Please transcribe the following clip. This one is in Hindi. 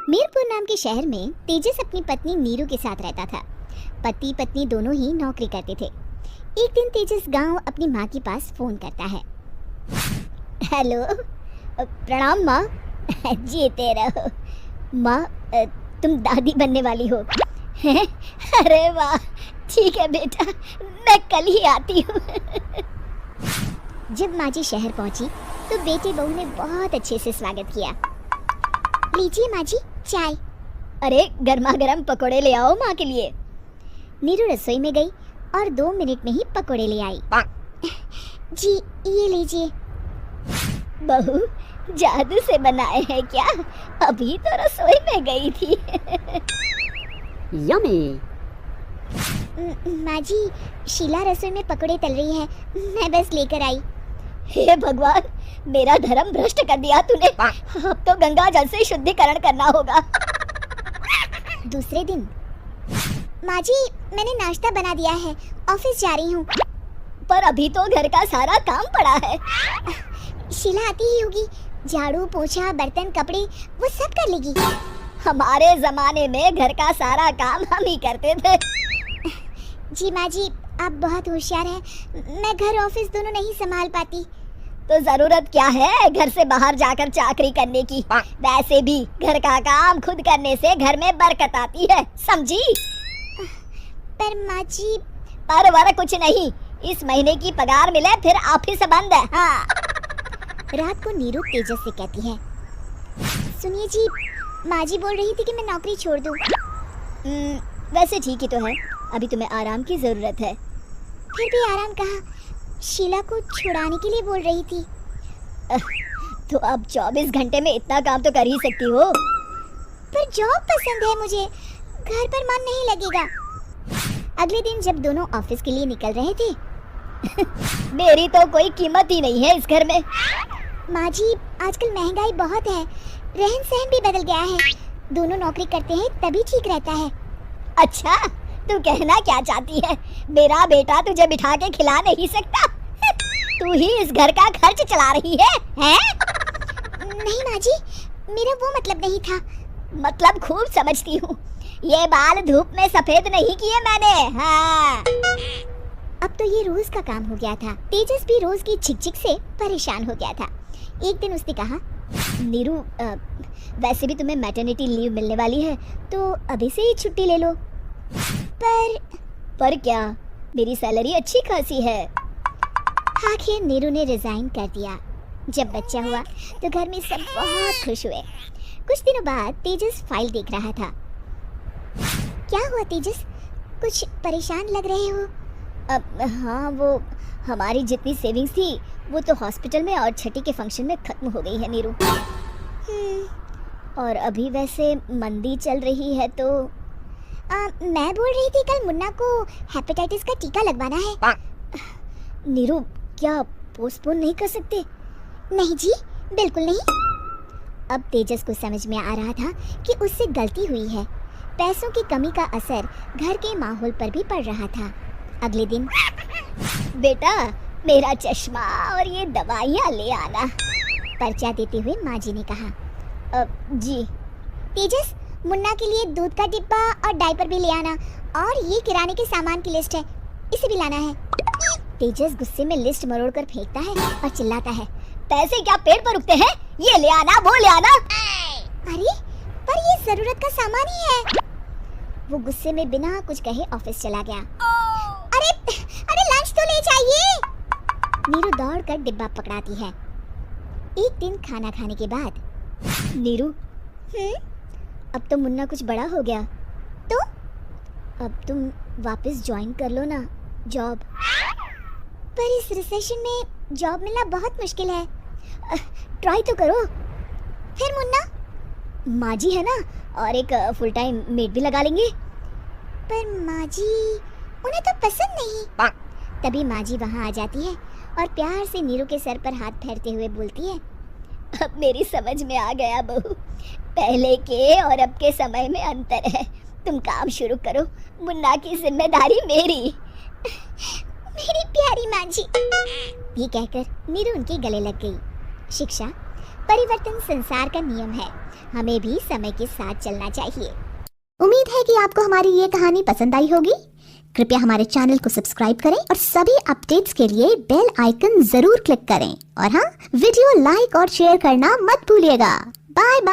मीरपुर नाम के शहर में तेजस अपनी पत्नी नीरू के साथ रहता था। पति पत्नी दोनों ही नौकरी करते थे। एक दिन तेजस गांव अपनी माँ के पास फोन करता है। हेलो, प्रणाम माँ। जीते रहो माँ, तुम दादी बनने वाली हो। अरे वाह, ठीक है बेटा, मैं कल ही आती हूँ। जब माँ जी शहर पहुंची तो बेटे बहू ने बहुत अच्छे से स्वागत किया। लीजिए माँ जी चाय। अरे गर्मा गर्म पकोड़े ले आओ माँ के लिए। नीरू रसोई में गई और 2 मिनट में ही पकोड़े ले आई। जी ये लीजिए। बहू जादू से बनाए हैं क्या? अभी तो रसोई में गई थी। यम्मी। माँ जी, शीला रसोई में पकोड़े तल रही है, मैं बस लेकर आई। हे भगवान, मेरा धर्म भ्रष्ट कर दिया तूने। अब तो गंगा जल से शुद्धिकरण करना होगा। दूसरे दिन, माँ जी मैंने नाश्ता बना दिया है, ऑफिस जा रही हूँ। पर अभी तो घर का सारा काम पड़ा है। शीला आती ही होगी, झाड़ू पोछा बर्तन कपड़े वो सब कर लेगी। हमारे जमाने में घर का सारा काम हम ही करते थे। जी माँ जी, आप बहुत होशियार हैं, मैं घर ऑफिस दोनों नहीं संभाल पाती। तो जरूरत क्या है घर से बाहर जाकर चाकरी करने की? वैसे भी घर का काम खुद करने से घर में बरकत आती है, समझी? पर माँ जी। पर वर कुछ नहीं, इस महीने की पगार मिले फिर ऑफिस बंद है। हाँ। रात को नीरू तेजस से कहती है, सुनिए जी, माँ जी बोल रही थी कि मैं नौकरी छोड़ दूं। वैसे ठीक ही तो है, अभी तुम्हें आराम की जरूरत है। फिर भी आराम कहाँ, शीला को छुड़ाने के लिए बोल रही थी। तो अब 24 घंटे में इतना काम तो कर ही सकती हो। पर जॉब पसंद है मुझे, घर पर मन नहीं लगेगा। अगले दिन जब दोनों ऑफिस के लिए निकल रहे थे, मेरी तो कोई कीमत ही नहीं है इस घर में। माँ जी, आजकल महंगाई बहुत है, रहन सहन भी बदल गया है, दोनों नौकरी करते हैं तभी ठीक रहता है। अच्छा, तू कहना क्या चाहती है? मेरा बेटा तुझे बिठा के खिला नहीं सकता? तू ही इस घर का खर्च चला रही है, हैं? नहीं माँ जी, मेरा वो मतलब नहीं था। मतलब खूब समझती हूँ, ये बाल धूप में सफेद नहीं किए मैंने। हाँ। अब तो ये रोज का काम हो गया था। तेजस भी रोज की झिकझिक से परेशान हो गया था। एक दिन उसने कहा, नीरू, वैसे भी तुम्हें मैटरनिटी लीव मिलने वाली है, तो अभी से ही छुट्टी ले लो। पर क्या, मेरी सैलरी अच्छी खासी है। आखिर नीरू ने रिजाइन कर दिया। जब बच्चा हुआ तो घर में सब बहुत खुश हुए। कुछ दिनों बाद तेजस फाइल देख रहा था। क्या हुआ तेजस, कुछ परेशान लग रहे हो? हाँ, वो हमारी जितनी सेविंग्स थी वो तो हॉस्पिटल में और छठी के फंक्शन में खत्म हो गई है नीरू। और अभी वैसे मंदी चल रही है तो मैं बोल रही थी कल मुन्ना को हेपेटाइटिस का टीका लगवाना है। नीरू, क्या पोस्टपोन नहीं कर सकते? नहीं जी, बिल्कुल नहीं। अब तेजस को समझ में आ रहा था कि उससे गलती हुई है। पैसों की कमी का असर घर के माहौल पर भी पड़ रहा था। अगले दिन, बेटा मेरा चश्मा और ये दवाइयाँ ले आना, पर्चा देते हुए माँ जी ने कहा। जी। तेजस, मुन्ना के लिए दूध का डिब्बा और डायपर भी ले आना, और ये किराने के सामान की लिस्ट है, इसे भी लाना है। तेजस गुस्से में लिस्ट मरोड़कर फेंकता है और चिल्लाता है, पैसे क्या पेड़ पर उगते हैं? ये ले आना, वो ले आना। अरे पर ये जरूरत का सामान ही है। वो गुस्से में बिना कुछ कहे ऑफिस चला गया। अरे अरे लंच तो ले जाइए। नीरू दौड़कर डिब्बा पकड़ाती है। एक दिन खाना खाने के बाद, नीरू, अब तो मुन्ना कुछ बड़ा हो गया, तो अब तुम वापस ज्वाइन कर लो ना जॉब। पर इस रिसेशन में जॉब मिलना बहुत मुश्किल है। ट्राई तो करो। फिर मुन्ना, माँ जी है ना, और एक फुल टाइम मेड भी लगा लेंगे। पर माँ जी, उन्हें तो पसंद नहीं। तभी माँ जी वहाँ आ जाती है और प्यार से नीरू के सर पर हाथ फेरते हुए बोलती है, अब मेरी समझ में आ गया बहू, पहले के और अब के समय में अंतर है। तुम काम शुरू करो, मुन्ना की जिम्मेदारी मेरी। मेरी प्यारी माँ जी। ये कहकर नीरू उनके गले लग गई। शिक्षा, परिवर्तन संसार का नियम है, हमें भी समय के साथ चलना चाहिए। उम्मीद है कि आपको हमारी ये कहानी पसंद आई होगी। कृपया हमारे चैनल को सब्सक्राइब करें और सभी अपडेट्स के लिए बेल आइकन जरूर क्लिक करें। और हाँ, वीडियो लाइक और शेयर करना मत भूलिएगा। Bye bye.